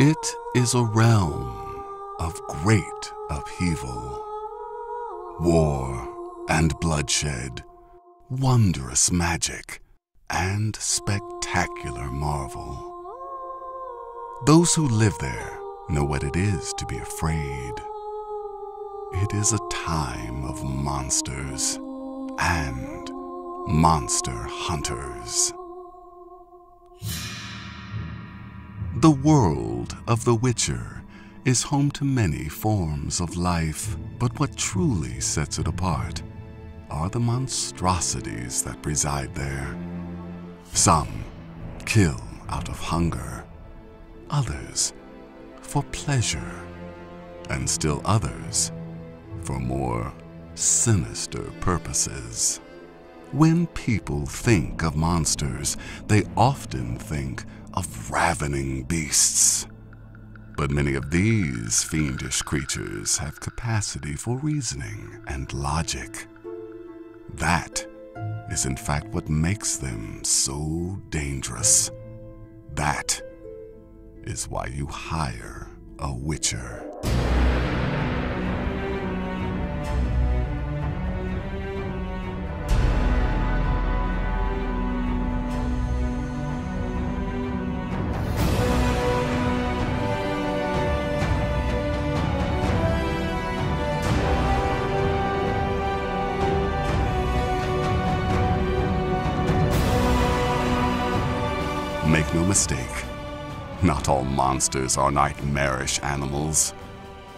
It is a realm of great upheaval, war and bloodshed, wondrous magic, and spectacular marvel. Those who live there know what it is to be afraid. It is a time of monsters and monster hunters. The world of The Witcher is home to many forms of life, but what truly sets it apart are the monstrosities that reside there. Some kill out of hunger, others for pleasure, and still others for more sinister purposes. When people think of monsters, they often think of ravening beasts. But many of these fiendish creatures have capacity for reasoning and logic. That is in fact what makes them so dangerous. That is why you hire a witcher. Make no mistake, not all monsters are nightmarish animals.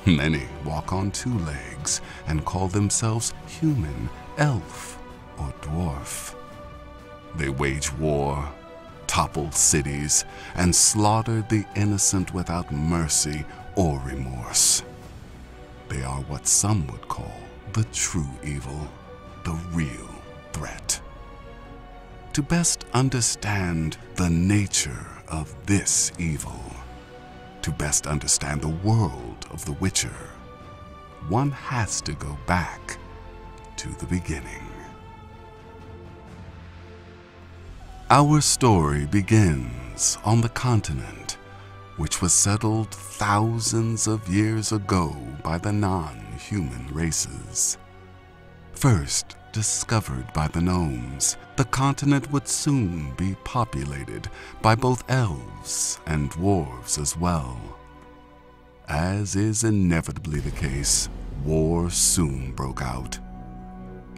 Many walk on two legs and call themselves human, elf, or dwarf. They wage war, topple cities, and slaughter the innocent without mercy or remorse. They are what some would call the true evil, the real threat. To best understand the nature of this evil, to best understand the world of The Witcher, one has to go back to the beginning. Our story begins on the continent, which was settled thousands of years ago by the non-human races. First discovered by the gnomes, the continent would soon be populated by both elves and dwarves as well. As is inevitably the case, war soon broke out.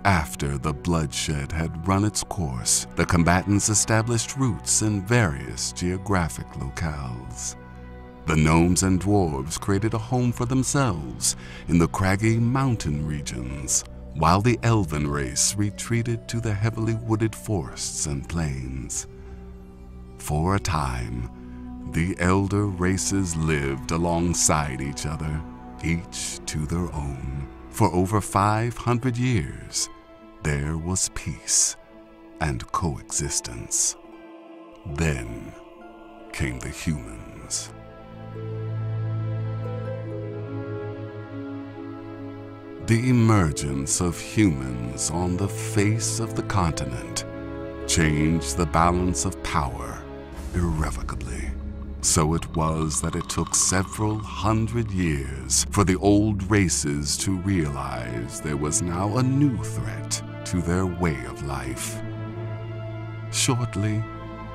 After the bloodshed had run its course, the combatants established roots in various geographic locales. The gnomes and dwarves created a home for themselves in the craggy mountain regions, while the elven race retreated to the heavily wooded forests and plains. For a time, the elder races lived alongside each other, each to their own. For over 500 years, there was peace and coexistence. Then came the humans. The emergence of humans on the face of the continent changed the balance of power irrevocably. So it was that it took several hundred years for the old races to realize there was now a new threat to their way of life. Shortly,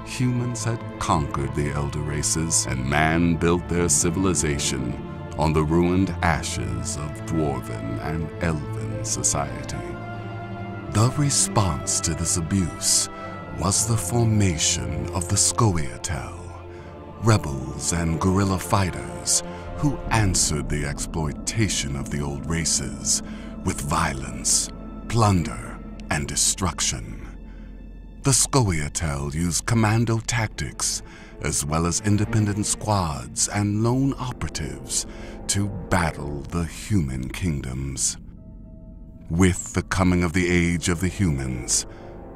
humans had conquered the elder races, and man built their civilization on the ruined ashes of dwarven and elven society. The response to this abuse was the formation of the Scoia'tael, rebels and guerrilla fighters who answered the exploitation of the old races with violence, plunder, and destruction. The Scoia'tael used commando tactics, as well as independent squads and lone operatives, to battle the human kingdoms. With the coming of the age of the humans,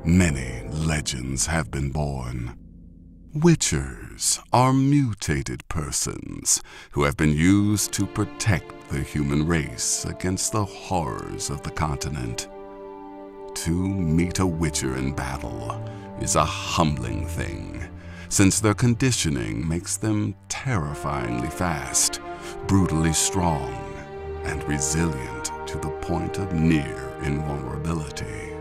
many legends have been born. Witchers are mutated persons who have been used to protect the human race against the horrors of the continent. To meet a witcher in battle is a humbling thing. since their conditioning makes them terrifyingly fast, brutally strong, and resilient to the point of near invulnerability.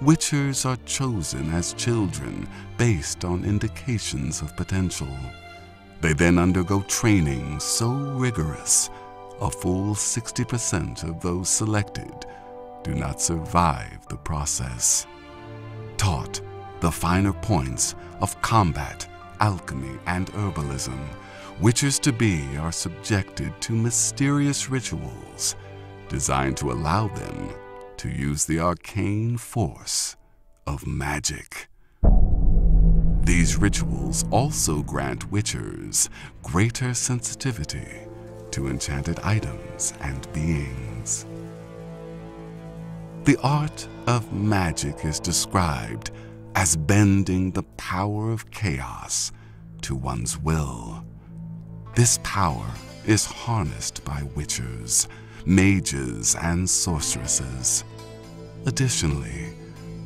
Witchers are chosen as children based on indications of potential. They then undergo training so rigorous, a full 60% of those selected do not survive the process. Taught the finer points of combat, alchemy, and herbalism, Witchers-to-be are subjected to mysterious rituals designed to allow them to use the arcane force of magic. These rituals also grant Witchers greater sensitivity to enchanted items and beings. The art of magic is described as bending the power of chaos to one's will. This power is harnessed by Witchers, mages, and sorceresses. Additionally,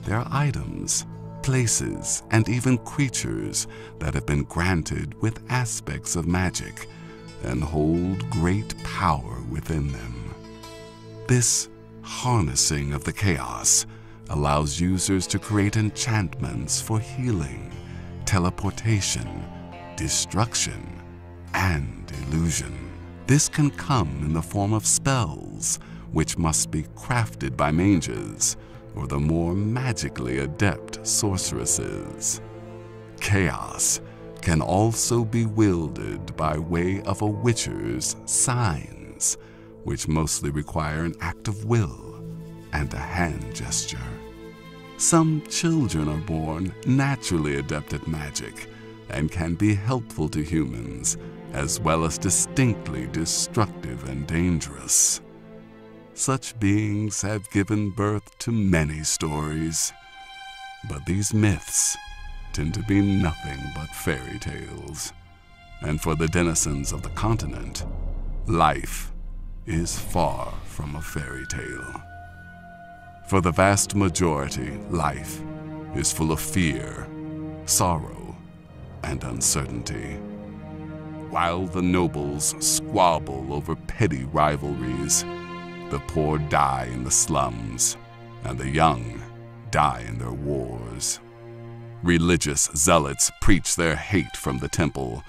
there are items, places, and even creatures that have been granted with aspects of magic and hold great power within them. This harnessing of the chaos allows users to create enchantments for healing, teleportation, destruction, and illusion. This can come in the form of spells, which must be crafted by mages or the more magically adept sorceresses. Chaos can also be wielded by way of a witcher's signs, which mostly require an act of will and a hand gesture. Some children are born naturally adept at magic and can be helpful to humans, as well as distinctly destructive and dangerous. Such beings have given birth to many stories, but these myths tend to be nothing but fairy tales. And for the denizens of the continent, life is far from a fairy tale. For the vast majority, life is full of fear, sorrow, and uncertainty. While the nobles squabble over petty rivalries, the poor die in the slums, and the young die in their wars. Religious zealots preach their hate from the temple,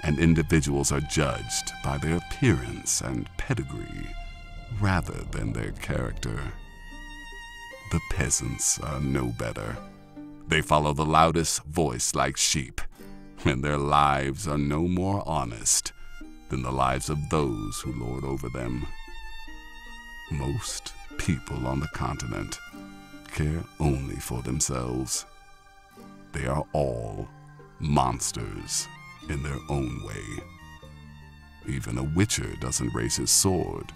and individuals are judged by their appearance and pedigree rather than their character. The peasants are no better. They follow the loudest voice like sheep, and their lives are no more honest than the lives of those who lord over them. Most people on the continent care only for themselves. They are all monsters in their own way. Even a witcher doesn't raise his sword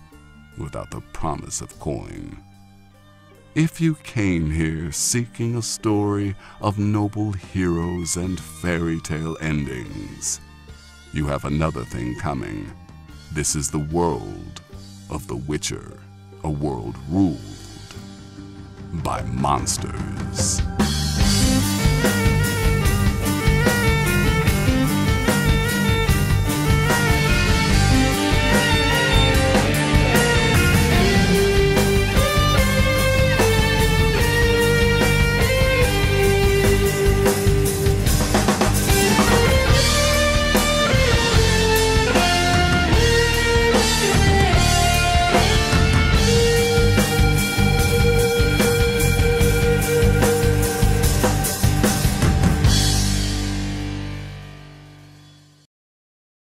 without the promise of coin. If you came here seeking a story of noble heroes and fairy tale endings, you have another thing coming. This is the world of The Witcher, a world ruled by monsters.